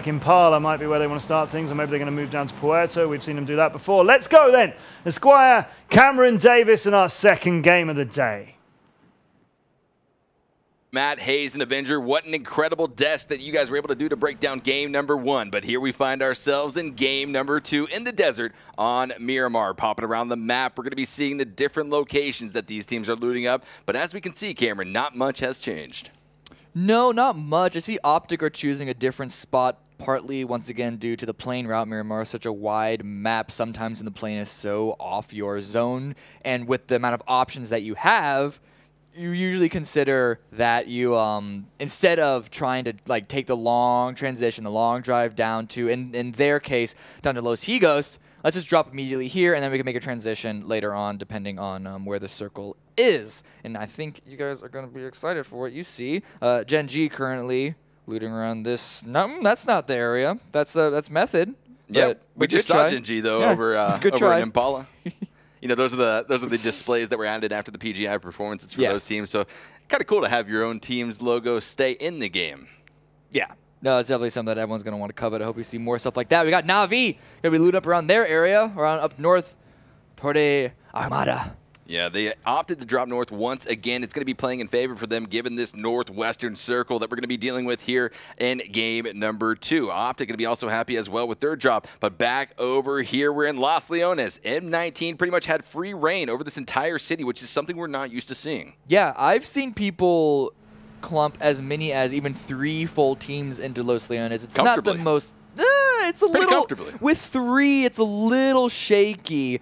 Impala might be where they want to start things, or maybe they're going to move down to Puerto. We've seen them do that before. Let's go then. Esquire, Cameron Davis in our second game of the day. Matt Hayes and Avenger, what an incredible desk that you guys were able to do to break down game number 1. But here we find ourselves in game number 2 in the desert on Miramar. Popping around the map, we're going to be seeing the different locations that these teams are looting up. But as we can see, Cameron, not much has changed. No, not much. I see Optic are choosing a different spot, partly, once again, due to the plane route. Miramar is such a wide map. Sometimes when the plane is so off your zone, and with the amount of options that you have, you usually consider that you, instead of trying to like take the long transition, the long drive down to, in their case, down to Los Higos, let's just drop immediately here, and then we can make a transition later on, depending on where the circle is. And I think you guys are going to be excited for what you see. Gen G currently looting around this. No, that's not the area. That's Method. Yeah, we just saw Gen G though, over in Impala. You know, those are the displays that were added after the PGI performances for those teams. So kind of cool to have your own team's logo stay in the game. Yeah. No, it's definitely something that everyone's going to want to covet. I hope we see more stuff like that. We got Na'Vi going to be looted up around their area, around up north, Torre Armada. Yeah, they opted to drop north once again. It's going to be playing in favor for them given this northwestern circle that we're going to be dealing with here in game number 2. Optic going to be also happy as well with their drop. But back over here, we're in Los Leones. M19 pretty much had free reign over this entire city, which is something we're not used to seeing. Yeah, I've seen people clump as many as even 3 full teams into Los Leones. It's not the most... it's a pretty little... comfortably. With 3, it's a little shaky.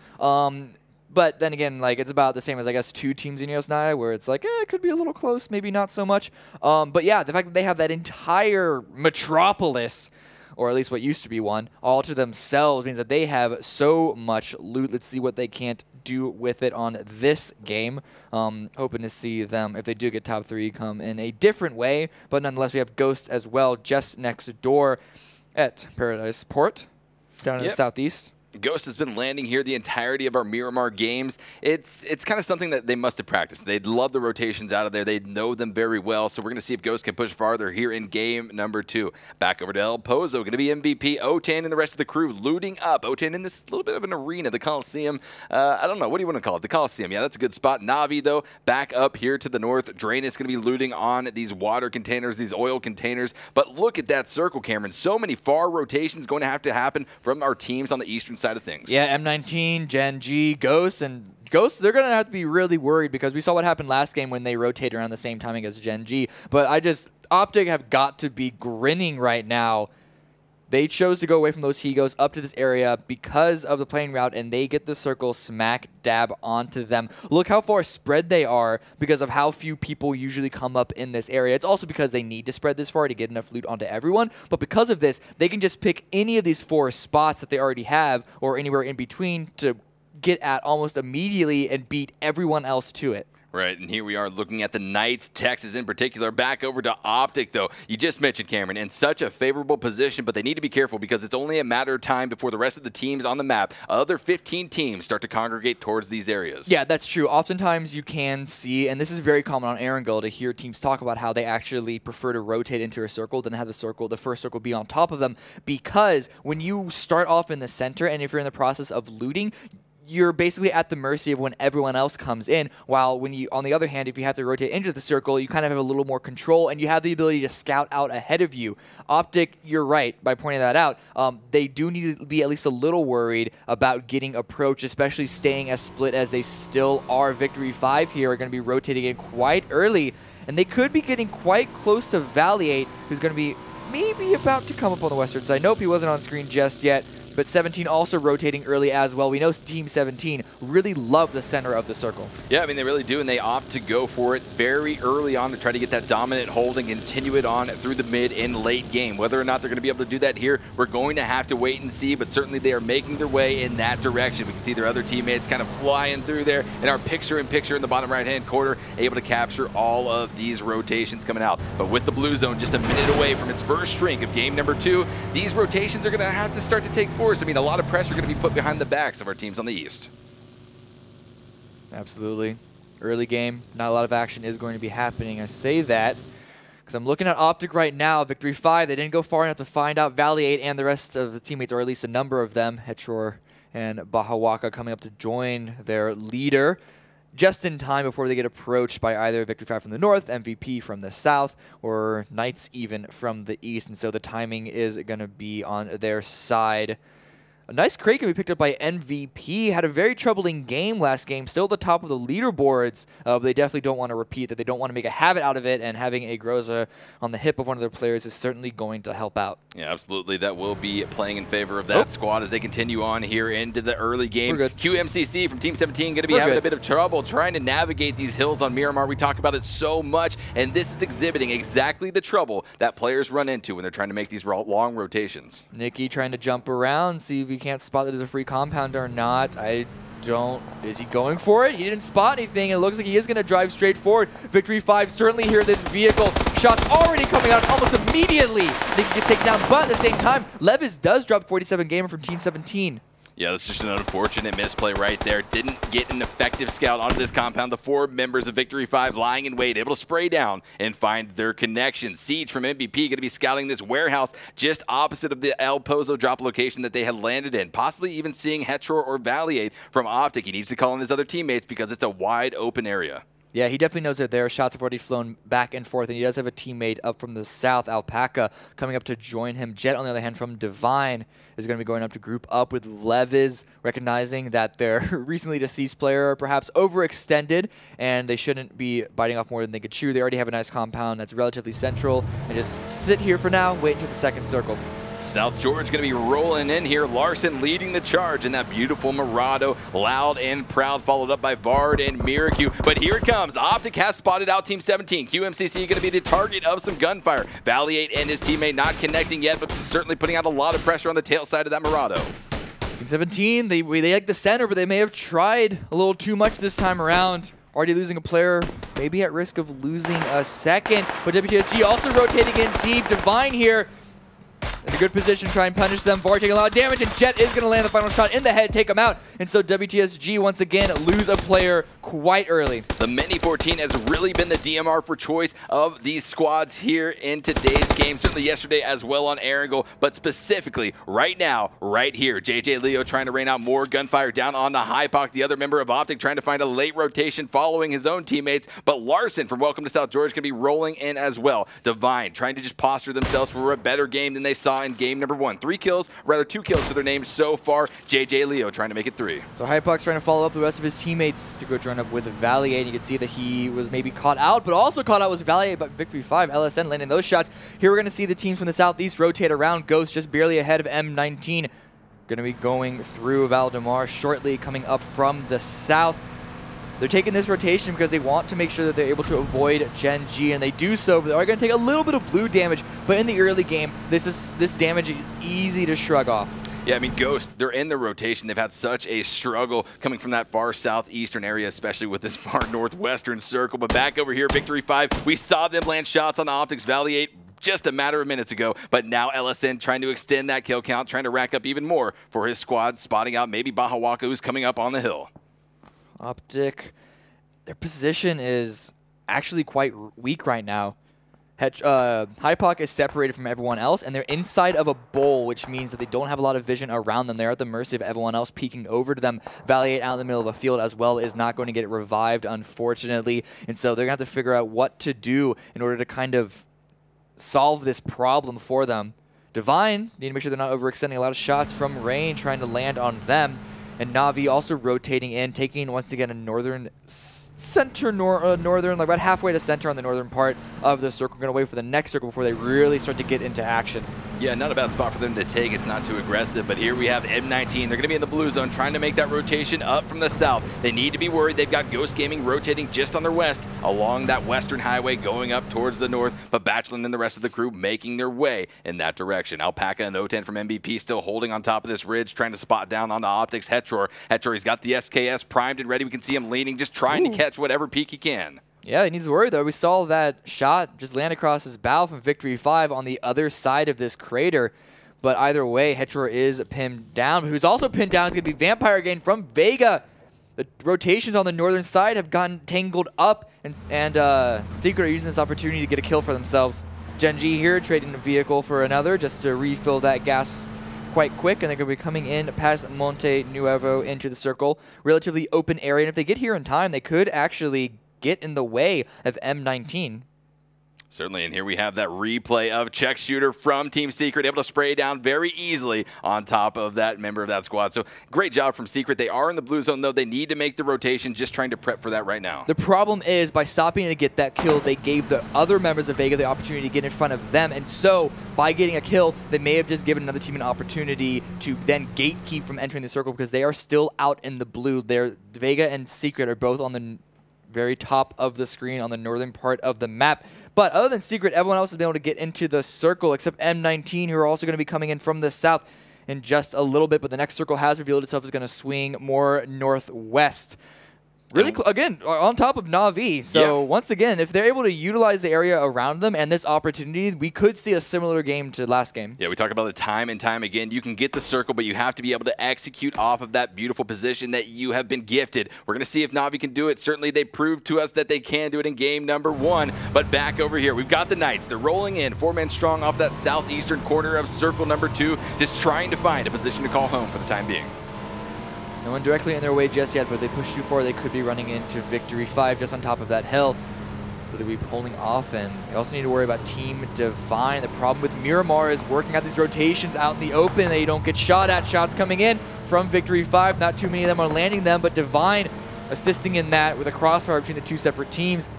But then again, like it's about the same as, I guess, 2 teams in US9, where it's like, it could be a little close, maybe not so much. But yeah, the fact that they have that entire metropolis, or at least what used to be one, all to themselves means that they have so much loot. Let's see what they can't do with it on this game. Hoping to see them, if they do get top 3, come in a different way. But nonetheless, we have Ghost as well just next door at Paradise Port, down in the southeast. Ghost has been landing here the entirety of our Miramar games. It's kind of something that they must have practiced. They'd love the rotations out of there. They know them very well. So we're going to see if Ghost can push farther here in game number 2. Back over to El Pozo. Going to be MVP. Otan and the rest of the crew looting up. Otan in this little bit of an arena, the Coliseum. I don't know. What do you want to call it? The Coliseum. Yeah, that's a good spot. Na'Vi, though, back up here to the north. Drain is going to be looting on these water containers, these oil containers. But look at that circle, Cameron. So many far rotations going to happen from our teams on the eastern side of things. Yeah, M19, Gen G, Ghost, and Ghost, they're going to have to be really worried because we saw what happened last game when they rotated around the same timing as Gen G. But Optic have got to be grinning right now. They chose to go away from those Higos up to this area because of the plane route, and they get the circle smack dab onto them. Look how far spread they are because of how few people usually come up in this area. It's also because they need to spread this far to get enough loot onto everyone, but because of this, they can just pick any of these 4 spots that they already have or anywhere in between to get at almost immediately and beat everyone else to it. Right, and here we are looking at the Knights, Texas in particular. Back over to Optic, though. You just mentioned, Cameron, in such a favorable position, but they need to be careful because it's only a matter of time before the rest of the teams on the map, other 15 teams, start to congregate towards these areas. Yeah, that's true. Oftentimes you can see, and this is very common on Erangel, to hear teams talk about how they actually prefer to rotate into a circle than have the first circle be on top of them, because when you start off in the center and if you're in the process of looting, you're basically at the mercy of when everyone else comes in, while when you, on the other hand, if you have to rotate into the circle, you kind of have a little more control, and you have the ability to scout out ahead of you. Optic, you're right by pointing that out. They do need to be at least a little worried about getting approach, especially staying as split as they still are. Victory 5 here are going to be rotating in quite early, and they could be getting quite close to Valley 8, who's going to be maybe about to come up on the western side. Nope, he wasn't on screen just yet. But 17 also rotating early as well. We know Team 17 really love the center of the circle. Yeah, I mean, they really do, and they opt to go for it very early on to try to get that dominant hold and continue it on through the mid and late game. Whether or not they're going to be able to do that here, we're going to have to wait and see, but certainly they are making their way in that direction. We can see their other teammates kind of flying through there, and our picture-in-picture in the bottom right-hand corner, able to capture all of these rotations coming out. But with the blue zone just a minute away from its first streak of game number 2, these rotations are going to have to start to take force. I mean, a lot of pressure going to be put behind the backs of our teams on the east. Absolutely. Early game, not a lot of action is going to be happening. I say that Because I'm looking at Optic right now, Victory 5. They didn't go far enough to find out Valley 8 and the rest of the teammates, or at least a number of them. Hetror and Bahawaka coming up to join their leader just in time before they get approached by either Victory 5 from the north, MVP from the south, or Knights even from the east. And so the timing is going to be on their side. A nice crate can be picked up by MVP. Had a very troubling game last game. Still at the top of the leaderboards, but they definitely don't want to repeat that. They don't want to make a habit out of it, and having a Groza on the hip of one of their players is certainly going to help out. Yeah, absolutely. That will be playing in favor of that squad as they continue on here into the early game. We're good. QMCC from Team 17 going to be having a bit of trouble trying to navigate these hills on Miramar. We talk about it so much, and this is exhibiting exactly the trouble that players run into when they're trying to make these long rotations. Nikki trying to jump around, see if he can't spot that there's a free compound or not. Is he going for it? He didn't spot anything, and it looks like he is going to drive straight forward. Victory 5 certainly hear this vehicle. Shots already coming out almost immediately. Nikki gets taken down, but at the same time, Levis does drop 47 gamer from Team 17. Yeah, that's just an unfortunate misplay right there. Didn't get an effective scout onto this compound. The 4 members of Victory 5 lying in wait, able to spray down and find their connection. Siege from MVP going to be scouting this warehouse just opposite of the El Pozo drop location that they had landed in. Possibly even seeing Hetror or Valiate from Optic. He needs to call in his other teammates because it's a wide open area. Yeah, he definitely knows they're there. Shots have already flown back and forth, and he does have a teammate up from the south, Alpaca, coming up to join him. Jet, on the other hand, from Divine, is going to be going up to group up with Levis, recognizing that their recently deceased player perhaps overextended, and they shouldn't be biting off more than they could chew. They already have a nice compound that's relatively central, and just sit here for now, wait until the second circle. South George going to be rolling in here. Larson leading the charge in that beautiful Murado. Loud and proud, followed up by Vard and Miracu. But here it comes. Optic has spotted out Team 17. QMCC going to be the target of some gunfire. Valiate and his teammate not connecting yet, but certainly putting out a lot of pressure on the tail side of that Murado. Team 17, they like the center, but they may have tried a little too much this time around. Already losing a player, maybe at risk of losing a second. But WTSG also rotating in deep. Divine here in a good position to try and punish them. Var taking a lot of damage, and Jet is going to land the final shot in the head, take him out. And so WTSG once again lose a player quite early. The Mini 14 has really been the DMR for choice of these squads here in today's game. Certainly yesterday as well on Erangel, but specifically right now, right here, JJ Leo trying to rain out more gunfire down on the Hypoc, the other member of Optic trying to find a late rotation following his own teammates. But Larson from Welcome to South George can be rolling in as well. Divine trying to just posture themselves for a better game than they saw in game number 1. 2 kills to their name so far. JJ Leo trying to make it 3. So Hypox trying to follow up the rest of his teammates to go join up with Valiate. You can see that he was maybe caught out, but also caught out was Valiate, but Victory 5, LSN landing those shots. Here we're going to see the teams from the southeast rotate around. Ghost just barely ahead of M19. Going to be going through Valdemar shortly, coming up from the south. They're taking this rotation because they want to make sure that they're able to avoid Gen G, and they do so, but they are going to take a little bit of blue damage. But in the early game, this damage is easy to shrug off. Yeah, I mean, Ghost, they're in the rotation. They've had such a struggle coming from that far southeastern area, especially with this far northwestern circle. But back over here, Victory 5, we saw them land shots on the Optics Valiate just a matter of minutes ago, but now LSN trying to extend that kill count, trying to rack up even more for his squad, spotting out maybe Bahawaka, who's coming up on the hill. Optic, their position is actually quite weak right now. Hypoc is separated from everyone else, and they're inside of a bowl, which means that they don't have a lot of vision around them. They're at the mercy of everyone else peeking over to them. Valiate out in the middle of a field as well is not going to get revived, unfortunately, and so they're going to have to figure out what to do in order to kind of solve this problem for them. Divine need to make sure they're not overextending a lot of shots from range, trying to land on them. And Na'Vi also rotating in, taking once again a northern northern, like about halfway to center on the northern part of the circle. Going to wait for the next circle before they really start to get into action. Yeah, not a bad spot for them to take. It's not too aggressive, but here we have M19. They're going to be in the blue zone trying to make that rotation up from the south. They need to be worried. They've got Ghost Gaming rotating just on their west along that western highway going up towards the north, but Bachelin and the rest of the crew making their way in that direction. Alpaca and O10 from MVP still holding on top of this ridge, trying to spot down on the Optics. Hetror, he's got the SKS primed and ready. We can see him leaning, just trying to catch whatever peek he can. Yeah, he needs to worry, though. We saw that shot just land across his bow from Victory 5 on the other side of this crater. But either way, Hetror is pinned down. Who's also pinned down is going to be Vampire again from Vega. The rotations on the northern side have gotten tangled up, and Secret are using this opportunity to get a kill for themselves. Gen G here trading a vehicle for another just to refill that gas quite quick, and they're going to be coming in past Monte Nuevo into the circle. Relatively open area, and if they get here in time, they could actually get in the way of M19. Certainly, and here we have that replay of Check Shooter from Team Secret, able to spray down very easily on top of that member of that squad. So great job from Secret. They are in the blue zone, though. They need to make the rotation, just trying to prep for that right now. The problem is, by stopping to get that kill, they gave the other members of Vega the opportunity to get in front of them, and so by getting a kill, they may have just given another team an opportunity to then gatekeep from entering the circle because they are still out in the blue. Vega and Secret are both on the very top of the screen on the northern part of the map. But other than Secret, everyone else has been able to get into the circle except M19, who are also going to be coming in from the south in just a little bit. But the next circle has revealed itself is going to swing more northwest. Really, again, on top of Na'Vi. So once again, if they're able to utilize the area around them and this opportunity, we could see a similar game to last game. Yeah, we talk about it time and time again. You can get the circle, but you have to be able to execute off of that beautiful position that you have been gifted. We're going to see if Na'Vi can do it. Certainly, they proved to us that they can do it in game number 1. But back over here, we've got the Knights. They're rolling in, 4-man strong off that southeastern corner of circle number 2, just trying to find a position to call home for the time being. No one directly in their way just yet, but if they push too far, they could be running into Victory 5 just on top of that hill. So they'll be pulling off, and they also need to worry about Team Divine. The problem with Miramar is working out these rotations out in the open. They don't get shot at. Shots coming in from Victory 5. Not too many of them are landing them, but Divine assisting in that with a crossfire between the two separate teams.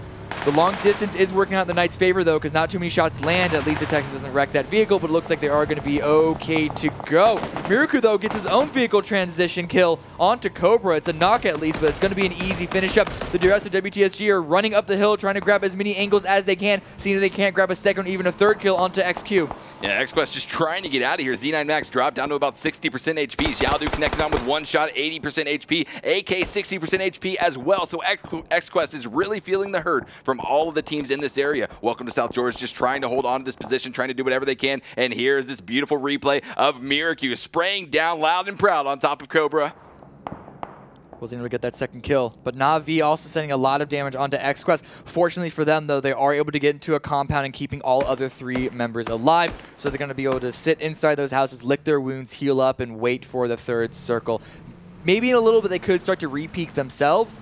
The long distance is working out in the Knights' favor, though, because not too many shots land, at least if Texas doesn't wreck that vehicle, but it looks like they are going to be okay to go. Miraku, though, gets his own vehicle transition kill onto Cobra. It's a knock at least, but it's going to be an easy finish up. The rest of WTSG are running up the hill, trying to grab as many angles as they can, seeing if they can't grab a second or even a third kill onto XQ. Yeah, XQuest just trying to get out of here. Z9 Max dropped down to about 60% HP. Xiaodu connected on with one shot, 80% HP. AK 60% HP as well. So XQuest is really feeling the hurt from all of the teams in this area. Welcome to South Georgia, just trying to hold on to this position, trying to do whatever they can. And here's this beautiful replay of Miraku spraying down loud and proud on top of Cobra. Wasn't able to get that second kill, but Na'Vi also sending a lot of damage onto XQuest. Fortunately for them, though, they are able to get into a compound and keeping all other 3 members alive, so they're going to be able to sit inside those houses, lick their wounds, heal up, and wait for the third circle. Maybe in a little bit they could start to re-peak themselves,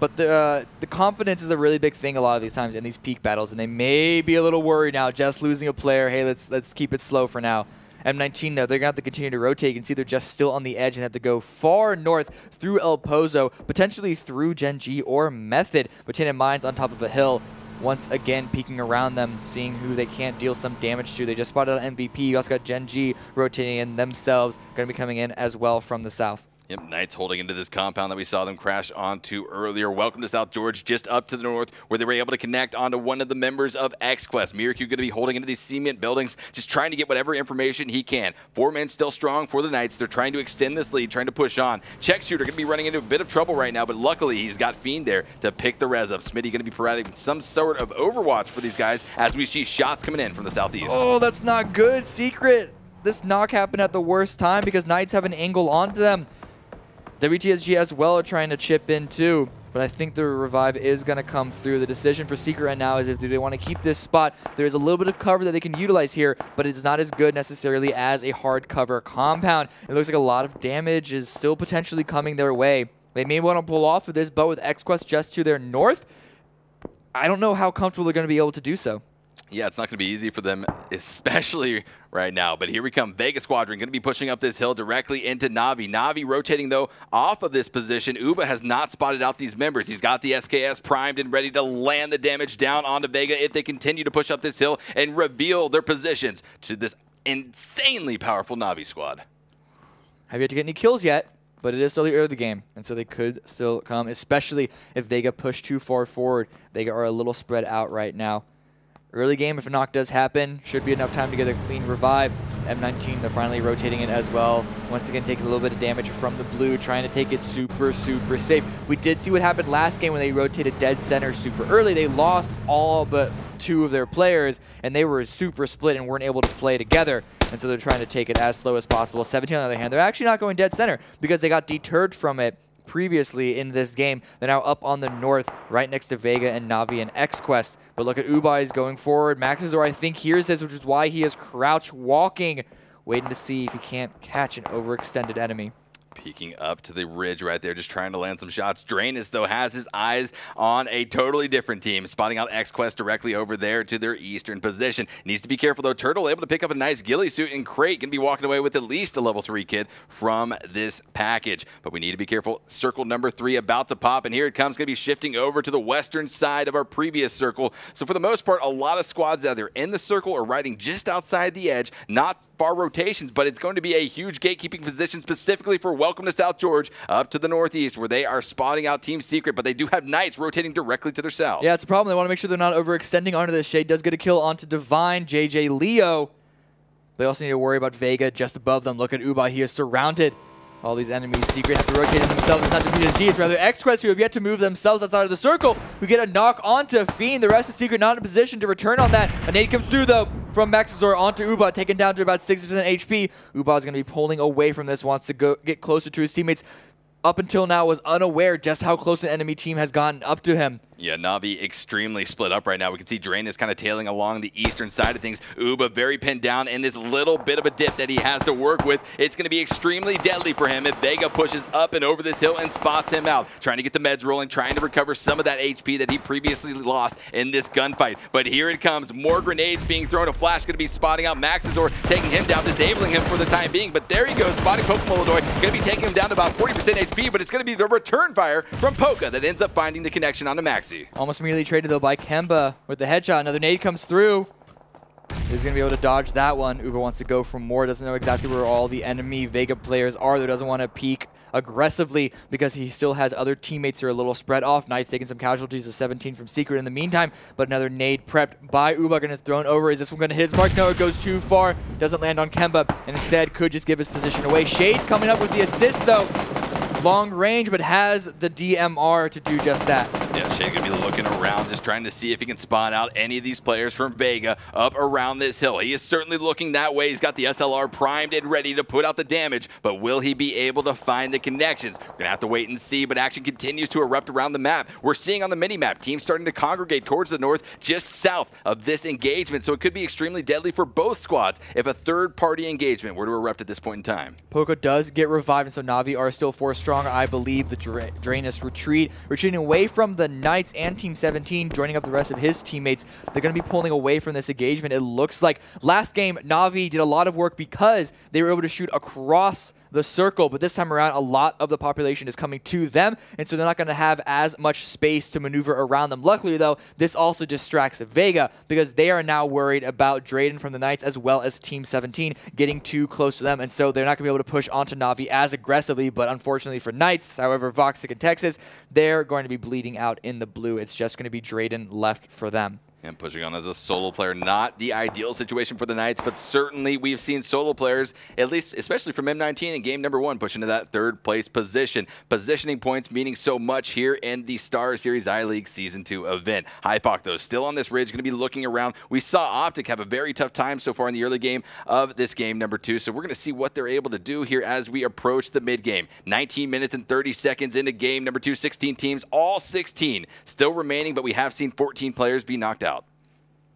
but the confidence is a really big thing a lot of these times in these peak battles, and they may be a little worried now just losing a player. Hey, let's keep it slow for now. M19, though, they're going to have to continue to rotate. You can see they're just still on the edge and have to go far north through El Pozo, potentially through Gen G or Method. But Tin and Mines on top of a hill, once again peeking around them, seeing who they can't deal some damage to. They just spotted out MVP. You also got Gen G rotating in themselves, going to be coming in as well from the south. Yep, Knights holding into this compound that we saw them crash onto earlier. Welcome to South George, just up to the north, where they were able to connect onto one of the members of XQuest. Miraku going to be holding into these cement buildings, just trying to get whatever information he can. 4 men still strong for the Knights. They're trying to extend this lead, trying to push on. Check Shooter going to be running into a bit of trouble right now, but luckily he's got Fiend there to pick the res up. Smitty going to be providing some sort of overwatch for these guys as we see shots coming in from the southeast. Oh, that's not good. Secret. This knock happened at the worst time because Knights have an angle onto them. WTSG as well are trying to chip in too, but I think the revive is going to come through. The decision for Secret right now is if they want to keep this spot. There is a little bit of cover that they can utilize here, but it's not as good necessarily as a hard cover compound. It looks like a lot of damage is still potentially coming their way. They may want to pull off of this, but with XQuest just to their north, I don't know how comfortable they're going to be able to do so. Yeah, it's not going to be easy for them, especially right now. But here we come. Vega Squadron going to be pushing up this hill directly into Na'Vi. Na'Vi rotating, though, off of this position. Uba has not spotted out these members. He's got the SKS primed and ready to land the damage down onto Vega if they continue to push up this hill and reveal their positions to this insanely powerful Na'Vi squad. Have yet to get any kills yet, but it is still the early game, and so they could still come, especially if Vega push too far forward. Vega are a little spread out right now. Early game, if a knock does happen, should be enough time to get a clean revive. M19, they're finally rotating it as well. Once again, taking a little bit of damage from the blue, trying to take it super, super safe. We did see what happened last game when they rotated dead center super early. They lost all but 2 of their players, and they were super split and weren't able to play together. And so they're trying to take it as slow as possible. 17, on the other hand, they're actually not going dead center because they got deterred from it previously in this game. They're now up on the north, right next to Vega and Navi and XQuest. But look at Ubai going forward. Maxazor, I think, hears this, which is why he is crouch walking, waiting to see if he can't catch an overextended enemy. Peeking up to the ridge right there, just trying to land some shots. Drainus, though, has his eyes on a totally different team, spotting out XQuest directly over there to their eastern position. Needs to be careful, though. Turtle able to pick up a nice ghillie suit, and Crate can be walking away with at least a level 3 kid from this package. But we need to be careful. Circle number 3 about to pop, and here it comes. Going to be shifting over to the western side of our previous circle. So for the most part, a lot of squads either in the circle or riding just outside the edge. Not far rotations, but it's going to be a huge gatekeeping position specifically for Welcome to South George up to the northeast, where they are spotting out Team Secret, but they do have Knights rotating directly to their south. Yeah, it's a problem. They want to make sure they're not overextending onto this. Shade does get a kill onto Divine. JJ Leo. They also need to worry about Vega just above them. Look at Uba. He is surrounded. All these enemies, Secret, have to rotate themselves. It's not PSG. It's rather XQuest who have yet to move themselves outside of the circle. We get a knock onto Fiend. The rest of Secret not in a position to return on that. A nade comes through, though, from Maxazor onto Uba, taken down to about 60% HP. Uba is going to be pulling away from this, wants to get closer to his teammates. Up until now was unaware just how close the enemy team has gotten up to him. Yeah, Navi extremely split up right now. We can see Drain is kind of tailing along the eastern side of things. Uba very pinned down in this little bit of a dip that he has to work with. It's going to be extremely deadly for him if Vega pushes up and over this hill and spots him out. Trying to get the meds rolling, trying to recover some of that HP that he previously lost in this gunfight. But here it comes. More grenades being thrown. A flash going to be spotting out Maxazor, taking him down, disabling him for the time being. But there he goes, spotting Pokemolodoy. Going to be taking him down to about 40% HP, but it's going to be the return fire from Poka that ends up finding the connection onto Maxi. Almost immediately traded, though, by Kemba with the headshot. Another nade comes through. He's going to be able to dodge that one. Uber wants to go for more. Doesn't know exactly where all the enemy Vega players are. There doesn't want to peek aggressively because he still has other teammates who are a little spread off. Knight's taking some casualties to 17 from Secret in the meantime, but another nade prepped by Uba, going to throw it over. Is this one going to hit his mark? No, it goes too far. Doesn't land on Kemba, and instead could just give his position away. Shade coming up with the assist, though. Long range, but has the DMR to do just that. Yeah, Shade gonna be looking around, just trying to see if he can spawn out any of these players from Vega up around this hill. He is certainly looking that way. He's got the SLR primed and ready to put out the damage, but will he be able to find the connections? We're gonna have to wait and see, but action continues to erupt around the map. We're seeing on the mini-map teams starting to congregate towards the north, just south of this engagement, so it could be extremely deadly for both squads if a third-party engagement were to erupt at this point in time. Poco does get revived, and so Navi are still 4 strong. I believe the Drainus retreating away from the Knights and Team 17, joining up the rest of his teammates. They're going to be pulling away from this engagement. It looks like last game, Navi did a lot of work because they were able to shoot across the circle, but this time around, a lot of the population is coming to them, and so they're not going to have as much space to maneuver around them. Luckily, though, this also distracts Vega because they are now worried about Drayden from the Knights as well as Team 17 getting too close to them, and so they're not going to be able to push onto Navi as aggressively, but unfortunately for Knights, however, Voxic and Texas, they're going to be bleeding out in the blue. It's just going to be Drayden left for them. And pushing on as a solo player, not the ideal situation for the Knights, but certainly we've seen solo players, at least especially from M19 in game number 1, push into that 3rd place position. Positioning points meaning so much here in the StarSeries I-League Season 2 event. Hypoc, though, still on this ridge, going to be looking around. We saw Optic have a very tough time so far in the early game of this game number 2, so we're going to see what they're able to do here as we approach the mid-game. 19 minutes and 30 seconds into game number 2, 16 teams, all 16 still remaining, but we have seen 14 players be knocked out.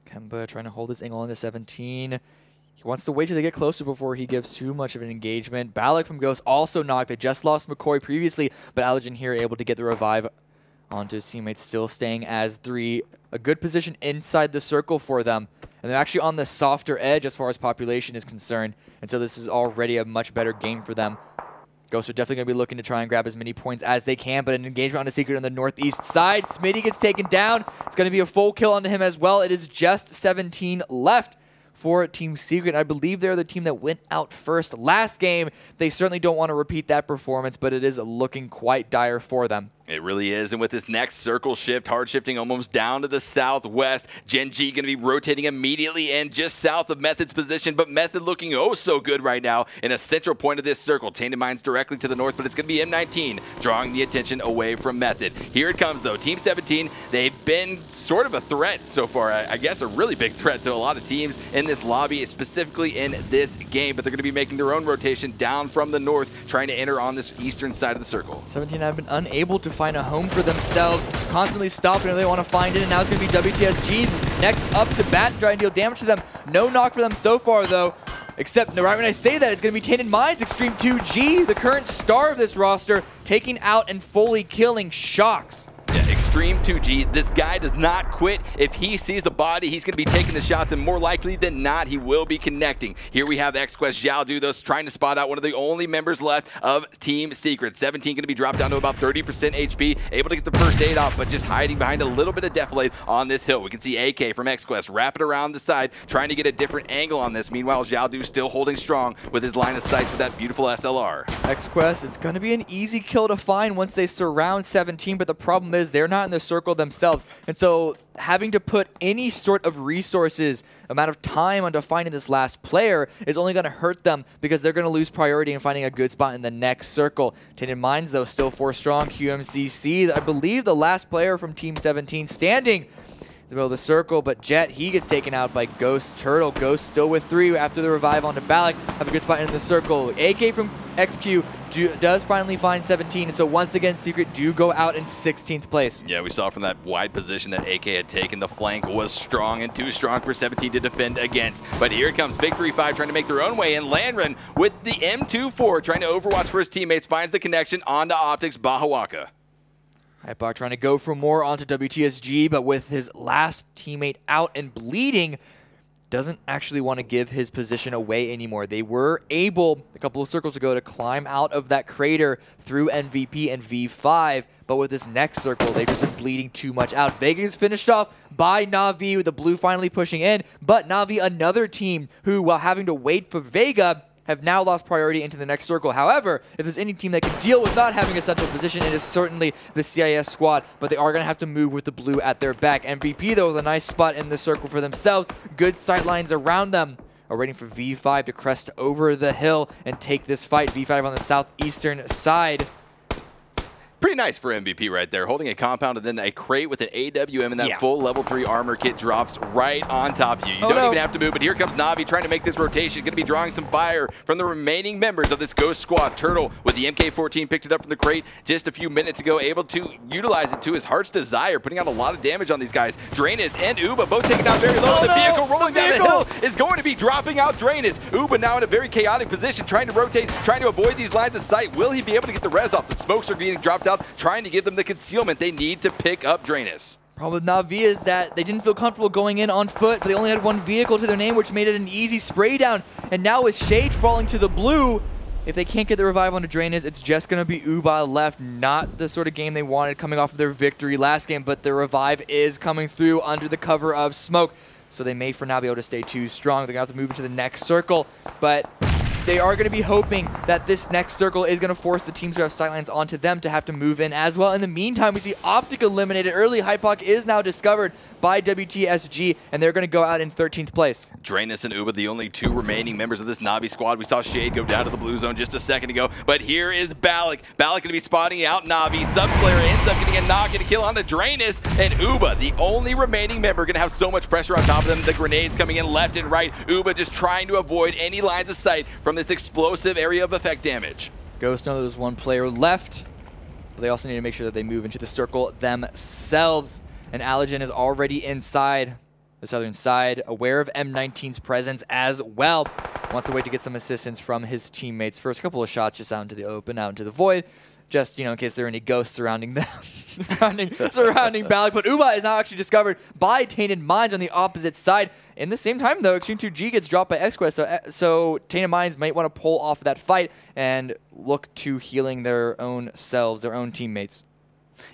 Kemba trying to hold his angle into 17. He wants to wait till they get closer before he gives too much of an engagement. Balak from Ghost also knocked. They just lost McCoy previously, but Allergen here able to get the revive onto his teammates, still staying as 3. A good position inside the circle for them. And they're actually on the softer edge as far as population is concerned. And so this is already a much better game for them. Ghosts are definitely going to be looking to try and grab as many points as they can, but an engagement on a Secret on the northeast side. Smitty gets taken down. It's going to be a full kill onto him as well. It is just 17 left for Team Secret. I believe they're the team that went out first last game. They certainly don't want to repeat that performance, but it is looking quite dire for them. It really is, and with this next circle shift, hard shifting almost down to the southwest, Gen G going to be rotating immediately in just south of Method's position, but Method looking oh so good right now in a central point of this circle. Tainted Minds directly to the north, but it's going to be M19 drawing the attention away from Method. Here it comes though, Team 17, they've been sort of a threat so far, I guess a really big threat to a lot of teams in this lobby, specifically in this game, but they're going to be making their own rotation down from the north, trying to enter on this eastern side of the circle. 17 have been unable to find a home for themselves, constantly stopping if they want to find it, and now it's going to be WTSG next up to bat and try and deal damage to them. No knock for them so far though, except right when I say that, it's going to be Tainted Minds, Extreme 2G, the current star of this roster, taking out and fully killing Shocks. Yeah, Extreme 2G, this guy does not quit. If he sees a body, he's going to be taking the shots, and more likely than not, he will be connecting. Here we have XQuest Xiaodu, though, trying to spot out one of the only members left of Team Secret. 17 going to be dropped down to about 30% HP, able to get the first aid off, but just hiding behind a little bit of defilade on this hill. We can see AK from XQuest wrap it around the side, trying to get a different angle on this. Meanwhile, Xiaodu still holding strong with his line of sight with that beautiful SLR. XQuest, it's going to be an easy kill to find once they surround 17, but the problem is they're not in the circle themselves, and so having to put any sort of resources, amount of time onto finding this last player is only going to hurt them because they're going to lose priority in finding a good spot in the next circle. Tainted Minds, though, still 4 strong. QMCC, I believe the last player from Team 17 standing in the middle of the circle, but Jet, he gets taken out by Ghost Turtle. Ghost still with 3 after the revive onto Balak. Have a good spot in the circle. AK from XQ does finally find 17, and so once again, Secret do go out in 16th place. Yeah, we saw from that wide position that AK had taken, the flank was strong and too strong for 17 to defend against. But here comes Big 3-5 trying to make their own way in. Landran with the M24 trying to overwatch for his teammates, finds the connection onto Optics Bahawaka. Hypok trying to go for more onto WTSG, but with his last teammate out and bleeding, doesn't actually want to give his position away anymore. They were able, a couple of circles ago, to climb out of that crater through MVP and V5, but with this next circle, they've just been bleeding too much out. Vega is finished off by Na'Vi, with the blue finally pushing in, but Na'Vi, another team who, while having to wait for Vega, have now lost priority into the next circle. However, if there's any team that can deal with not having a central position, it is certainly the CIS squad, but they are going to have to move with the blue at their back. MVP, though, with a nice spot in the circle for themselves. Good sight lines around them. Are waiting for V5 to crest over the hill and take this fight. V5 on the southeastern side. Pretty nice for MVP right there, holding a compound and then a crate with an AWM, and that full level 3 armor kit drops right on top of you. You don't even have to move, but here comes Na'Vi trying to make this rotation. Going to be drawing some fire from the remaining members of this Ghost Squad. Turtle with the MK14 picked it up from the crate just a few minutes ago, able to utilize it to his heart's desire, putting out a lot of damage on these guys. Drainus and Uba both taken down very low. The vehicle rolling down the hill is going to be dropping out Drainus. Uba now in a very chaotic position, trying to rotate, trying to avoid these lines of sight. Will he be able to get the res off? The smokes are getting dropped out, trying to give them the concealment they need to pick up Drainus. Problem with Na'Vi is that they didn't feel comfortable going in on foot, but they only had 1 vehicle to their name, which made it an easy spray down. And now with Shade falling to the blue, if they can't get the revive onto Drainus, it's just going to be Uba left. Not the sort of game they wanted coming off of their victory last game, but the revive is coming through under the cover of smoke. So they may for now be able to stay too strong. They're going to have to move into the next circle, but they are going to be hoping that this next circle is going to force the teams who have sightlines onto them to have to move in as well. In the meantime, we see Optic eliminated early. Hypok is now discovered by WTSG, and they're going to go out in 13th place. Drainus and Uba, the only 2 remaining members of this Na'Vi squad. We saw Shade go down to the blue zone just a second ago, but here is Balak. Balak going to be spotting out Na'Vi. Subslayer ends up getting a knock and a kill onto Drainus, and Uba, the only remaining member, going to have so much pressure on top of them. The grenades coming in left and right. Uba just trying to avoid any lines of sight from this explosive area of effect damage. Ghost knows there's 1 player left, but they also need to make sure that they move into the circle themselves. And Allergen is already inside the southern side, aware of M19's presence as well. Wants to wait to get some assistance from his teammates. First couple of shots just out into the open, out into the void, just, in case there are any ghosts surrounding them, surrounding Balak. But Uba is now actually discovered by Tainted Minds on the opposite side. In the same time, though, Extreme 2G gets dropped by XQuest, so Tainted Minds might want to pull off that fight and look to healing their own selves, their own teammates.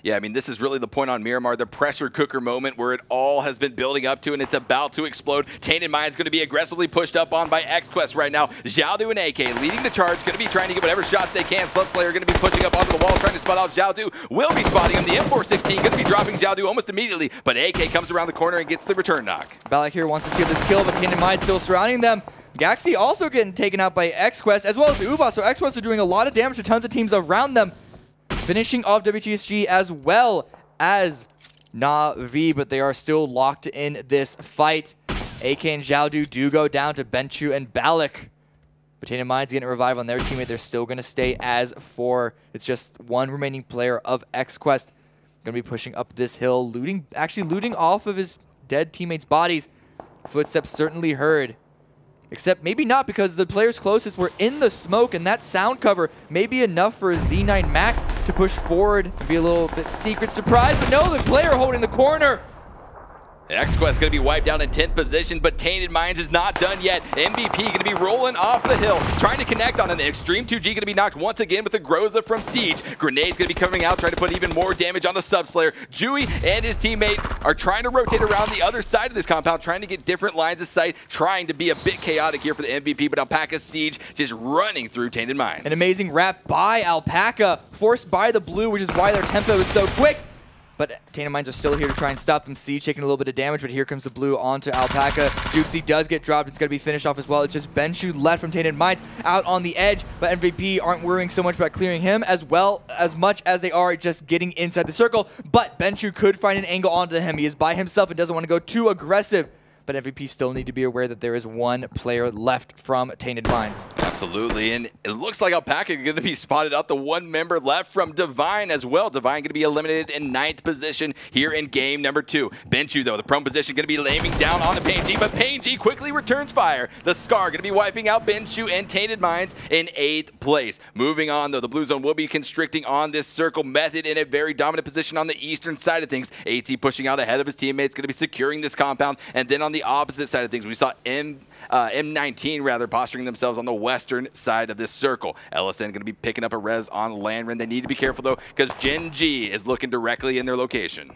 Yeah, I mean, this is really the point on Miramar, the pressure cooker moment where it all has been building up to and it's about to explode. Tainted Mind's going to be aggressively pushed up on by XQuest right now. Xiaodu and AK leading the charge, going to be trying to get whatever shots they can. Slupslayer going to be pushing up onto the wall, trying to spot out Xiaodu. Will be spotting him. The M416 going to be dropping Xiaodu almost immediately, but AK comes around the corner and gets the return knock. Balak here wants to seal this kill, but Tainted Mind still surrounding them. Gaxi also getting taken out by XQuest, as well as the Uba, so XQuest are doing a lot of damage to tons of teams around them. Finishing off WTSG as well as Na'Vi, but they are still locked in this fight. AK and Xiaodu do go down to Benchu and Balak. But Tainted Mind's getting a revive on their teammate. They're still going to stay as 4. It's just one remaining player of XQuest. Going to be pushing up this hill, actually looting off of his dead teammates' bodies. Footsteps certainly heard. Except maybe not, because the players closest were in the smoke, and that sound cover may be enough for Z9 Max to push forward and be a little bit secret surprise. But no, the player holding the corner. XQuest going to be wiped out in 10th position, but Tainted Minds is not done yet. MVP going to be rolling off the hill, trying to connect on an Extreme 2G, going to be knocked once again with the Groza from Siege. Grenade's going to be coming out, trying to put even more damage on the Subslayer. Jui and his teammate are trying to rotate around the other side of this compound, trying to get different lines of sight, trying to be a bit chaotic here for the MVP, but Alpaca Siege just running through Tainted Minds. An amazing wrap by Alpaca, forced by the blue, which is why their tempo is so quick. But Tainted Minds are still here to try and stop them. Siege taking a little bit of damage, but here comes the blue onto Alpaca. Juxi does get dropped. It's going to be finished off as well. It's just Benchu left from Tainted Minds out on the edge, but MVP aren't worrying so much about clearing him as much as they are just getting inside the circle. But Benchu could find an angle onto him. He is by himself and doesn't want to go too aggressive. But MVP still need to be aware that there is one player left from Tainted Minds. Absolutely, and it looks like Alpaca going to be spotted out. The one member left from Divine as well. Divine going to be eliminated in 9th position here in game number 2. Benchu, though, the prone position going to be aiming down on the PNG, but PNG quickly returns fire. The Scar going to be wiping out Benchu and Tainted Minds in 8th place. Moving on, though, the blue zone will be constricting on this circle. Method in a very dominant position on the eastern side of things. AT pushing out ahead of his teammates, going to be securing this compound, and then on the opposite side of things, we saw M19 rather posturing themselves on the western side of this circle. LSN going to be picking up a res on Landrin. They need to be careful though, because Gen G is looking directly in their location.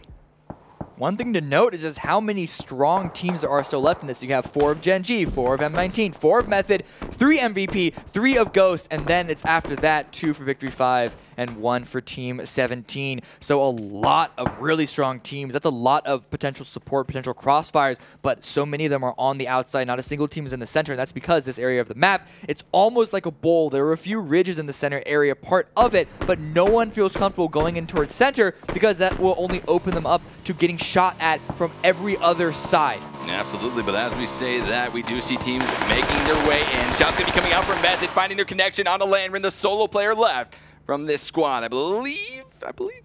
One thing to note is just how many strong teams there are still left in this. You have 4 of Gen G, 4 of M19, 4 of Method, 3 MVP, 3 of Ghost, and then it's after that 2 for Victory 5 and 1 for Team 17. So a lot of really strong teams. That's a lot of potential support, potential crossfires, but so many of them are on the outside. Not a single team is in the center, and that's because this area of the map, it's almost like a bowl. There are a few ridges in the center area, part of it, but no one feels comfortable going in towards center because that will only open them up to getting shot at from every other side. Absolutely, but as we say that, we do see teams making their way in. Shots going to be coming out from Method, finding their connection onto Landrin, the solo player left from this squad. I believe,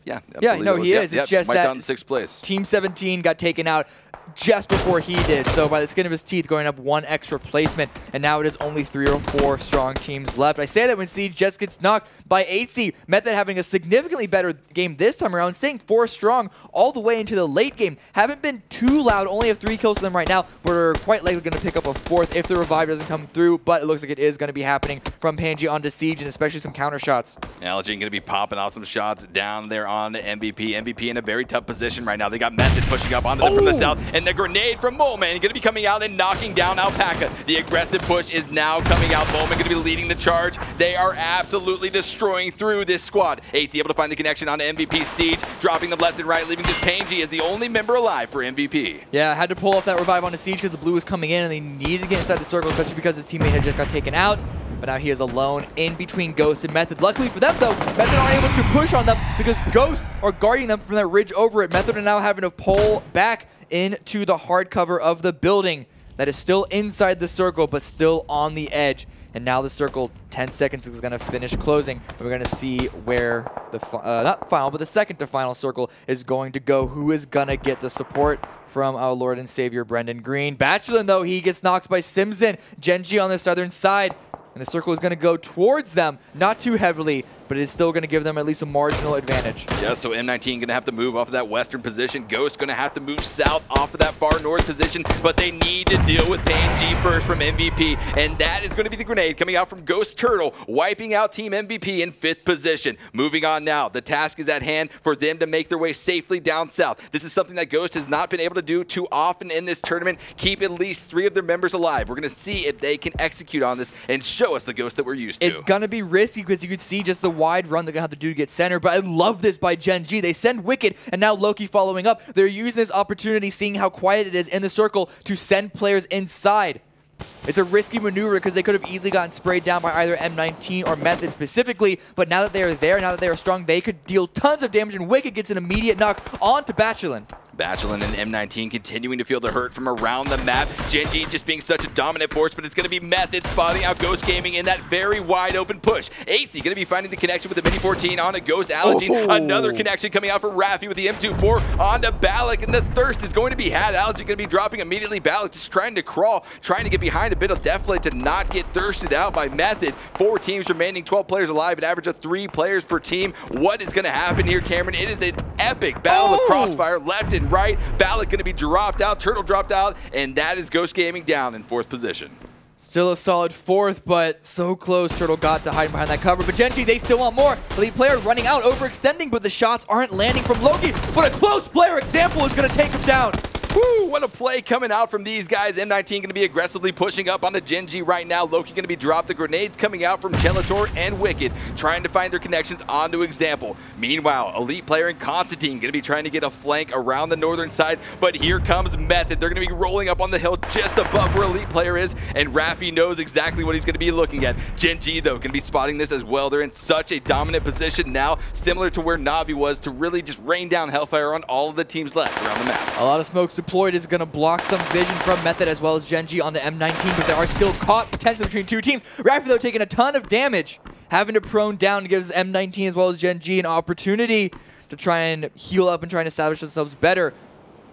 yeah. Yeah, no, he is. It's just that down to 6th place. Team 17 got taken out just before he did, so by the skin of his teeth, going up 1 extra placement, and now it is only 3 or 4 strong teams left. I say that when Siege just gets knocked by 8C, Method having a significantly better game this time around, staying 4 strong all the way into the late game. Haven't been too loud, only have 3 kills for them right now, but are quite likely going to pick up a 4th if the revive doesn't come through, but it looks like it is going to be happening from Panji onto Siege, and especially some counter shots. Algene going to be popping off some shots down there on MVP. MVP in a very tough position right now. They got Method pushing up onto them from the south, and the grenade from Moleman going to be coming out and knocking down Alpaca. The aggressive push is now coming out. Moleman going to be leading the charge. They are absolutely destroying through this squad. AT able to find the connection on MVP. Siege dropping them left and right, leaving just Panji as the only member alive for MVP. Yeah, had to pull off that revive onto Siege because the blue was coming in and they needed to get inside the circle, especially because his teammate had just got taken out. But now he is alone in between Ghost and Method. Luckily for them, though, Method aren't able to push on them because Ghosts are guarding them from that ridge over it. Method are now having to pull back into the hard cover of the building that is still inside the circle, but still on the edge. And now the circle, 10 seconds is going to finish closing. And we're going to see where the, not final, but the second to final circle is going to go. Who is going to get the support from our Lord and Savior, Brendan Green. Bachelor, though, he gets knocked by Simson. Gen G on the southern side. And the circle is going to go towards them, not too heavily, but it's still going to give them at least a marginal advantage. Yeah, so M19 going to have to move off of that western position. Ghost going to have to move south off of that far north position, but they need to deal with PUBG first from MVP, and that is going to be the grenade coming out from Ghost Turtle, wiping out Team MVP in 5th position. Moving on now, the task is at hand for them to make their way safely down south. This is something that Ghost has not been able to do too often in this tournament. Keep at least 3 of their members alive. We're going to see if they can execute on this and show us the Ghost that we're used to. It's going to be risky because you could see just the wide run they're going to have to do to get center, but I love this by Gen G. They send Wicked, and now Loki following up. They're using this opportunity, seeing how quiet it is in the circle, to send players inside. It's a risky maneuver because they could have easily gotten sprayed down by either M19 or Method specifically, but now that they are there, now that they are strong, they could deal tons of damage, and Wicked gets an immediate knock onto Bachelin. Bachelin and M19 continuing to feel the hurt from around the map. Gen G just being such a dominant force, but it's going to be Method spotting out Ghost Gaming in that very wide open push. 8Z going to be finding the connection with the Mini 14 onto Ghost Allergy. Another connection coming out from Raffi with the M24 onto Balak, and the thirst is going to be had. Allergy going to be dropping immediately. Balak just trying to crawl, trying to get behind a bit of Deathblade to not get thirsted out by Method. 4 teams remaining, 12 players alive, an average of 3 players per team. What is going to happen here, Cameron? It is an epic battle of crossfire left and right. Balak going to be dropped out, Turtle dropped out, and that is Ghost Gaming down in 4th position. Still a solid 4th, but so close. Turtle got to hide behind that cover, but Gen G, they still want more. Elite player running out, overextending, but the shots aren't landing from Loki, but a close player example is going to take him down. Woo, what a play coming out from these guys. M19 going to be aggressively pushing up onto Gen G right now. Loki going to be dropped. The grenades coming out from Gelator and Wicked, trying to find their connections onto Example. Meanwhile, Elite player and Constantine going to be trying to get a flank around the northern side, but here comes Method. They're going to be rolling up on the hill just above where Elite player is, and Raffi knows exactly what he's going to be looking at. Gen G, though, going to be spotting this as well. They're in such a dominant position now, similar to where Navi was, to really just rain down Hellfire on all of the teams left around the map. A lot of smokes deployed is going to block some vision from Method as well as Gen G on the M19, but they are still caught potentially between 2 teams. Raffi, though, taking a ton of damage. Having to prone down gives M19 as well as Gen G an opportunity to try and heal up and try and establish themselves better.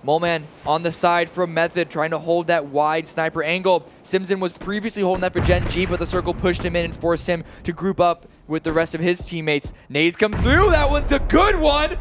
Moleman on the side from Method, trying to hold that wide sniper angle. Simpson was previously holding that for Gen G, but the circle pushed him in and forced him to group up with the rest of his teammates. Nades come through. That one's a good one.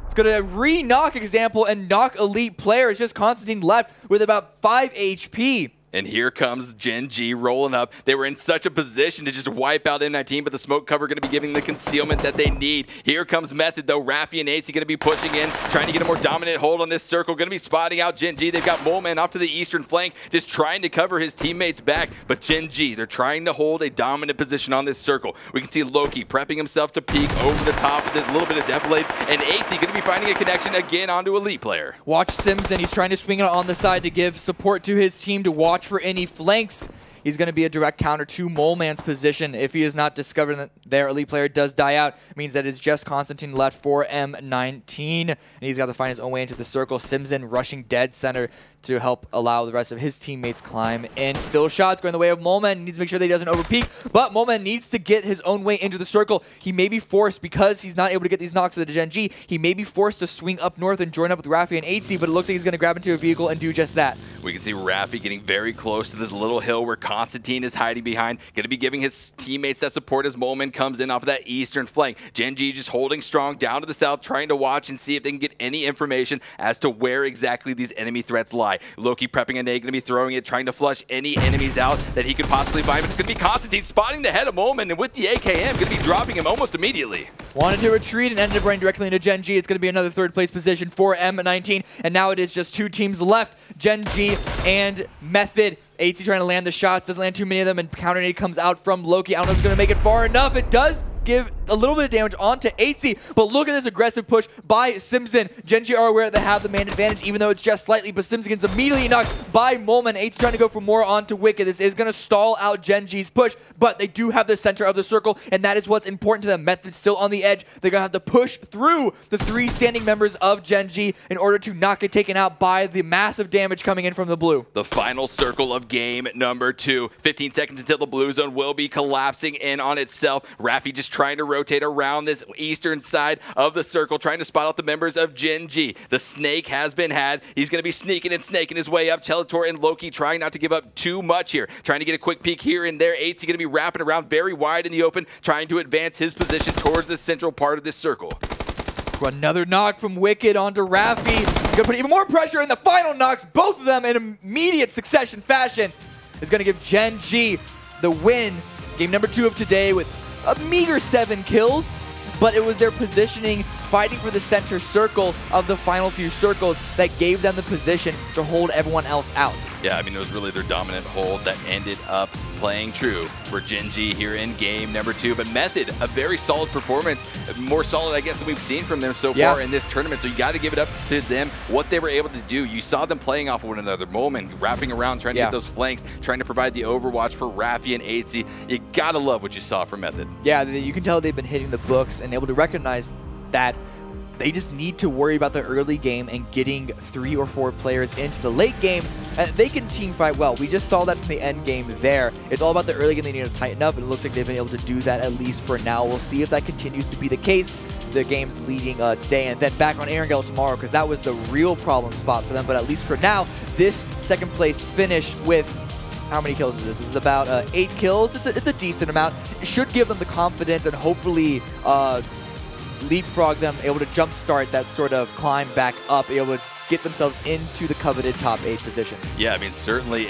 It's going to re-knock Example and knock Elite player. It's just Constantine left with about 5 HP. And here comes Gen G rolling up. They were in such a position to just wipe out M19, but the smoke cover going to be giving the concealment that they need. Here comes Method, though. Raffi and 8Z going to be pushing in, trying to get a more dominant hold on this circle. Going to be spotting out Gen G. They've got Moleman off to the eastern flank, just trying to cover his teammates back. But Gen G, they're trying to hold a dominant position on this circle. We can see Loki prepping himself to peek over the top with this little bit of Deathblade, and 8Z going to be finding a connection again onto Elite player. Watch Simpson. He's trying to swing it on the side to give support to his team to watch for any flanks. He's going to be a direct counter to Moleman's position. If he is not discovered that their Elite player does die out, it means that it's just Constantine left for M19. And he's got to find his own way into the circle. Simpson rushing dead center to help allow the rest of his teammates climb in. Still shots going the way of Moleman. He needs to make sure that he doesn't overpeak, but Moleman needs to get his own way into the circle. He may be forced, because he's not able to get these knocks to the Gen G, he may be forced to swing up north and join up with Raffi and 8Z, but it looks like he's going to grab into a vehicle and do just that. We can see Raffi getting very close to this little hill where Constantine is hiding behind. Going to be giving his teammates that support as Moleman comes in off of that eastern flank. Gen G just holding strong down to the south, trying to watch and see if they can get any information as to where exactly these enemy threats lie. Loki prepping a nade, going to be throwing it, trying to flush any enemies out that he could possibly find, but it's going to be Constantine spotting the head of Moleman, and with the AKM, going to be dropping him almost immediately. Wanted to retreat and ended up running directly into Gen G. It's going to be another 3rd place position for M19, and now it is just 2 teams left, Gen G and Method. 8Z trying to land the shots, doesn't land too many of them, and counter nade comes out from Loki. I don't know if it's going to make it far enough. It does give a little bit of damage onto 8Z, but look at this aggressive push by Simpson. Gen G are aware they have the man advantage, even though it's just slightly, but Simpson gets immediately knocked by Moleman. 8Z trying to go for more onto Wicked. This is going to stall out Gen G's push, but they do have the center of the circle, and that is what's important to them. Method's still on the edge. They're going to have to push through the 3 standing members of Gen G in order to not get taken out by the massive damage coming in from the blue. The final circle of game number 2. 15 seconds until the blue zone will be collapsing in on itself. Raffi just trying to rotate around this eastern side of the circle, trying to spot out the members of Gen G. The snake has been had. He's going to be sneaking and snaking his way up. Teletor and Loki trying not to give up too much here. Trying to get a quick peek here and there. 8's going to be wrapping around very wide in the open, trying to advance his position towards the central part of this circle. Another knock from Wicked onto Raffi. He's going to put even more pressure in the final knocks, both of them in immediate succession fashion. Is going to give Gen G the win. Game number 2 of today with a meager 7 kills, but it was their positioning, fighting for the center circle of the final few circles that gave them the position to hold everyone else out. Yeah, I mean, it was really their dominant hold that ended up playing true for Gen G here in game number 2. But Method, a very solid performance, more solid, I guess, than we've seen from them so far in this tournament. So you got to give it up to them, what they were able to do. You saw them playing off of one another, moment, wrapping around, trying to get those flanks, trying to provide the overwatch for Raffi and 8. You got to love what you saw from Method. Yeah, you can tell they've been hitting the books and able to recognize that they just need to worry about the early game and getting 3 or 4 players into the late game, and they can team fight well. We just saw that from the end game there. It's all about the early game. They need to tighten up, and it looks like they've been able to do that at least for now. We'll see if that continues to be the case. The game's leading today, and then back on Erangel tomorrow, because that was the real problem spot for them. But at least for now, this second place finish with how many kills is this? This is about 8 kills. It's a decent amount. It should give them the confidence and hopefully leapfrog them, able to jumpstart that sort of climb back up, able to get themselves into the coveted top 8 position. Yeah, I mean, certainly.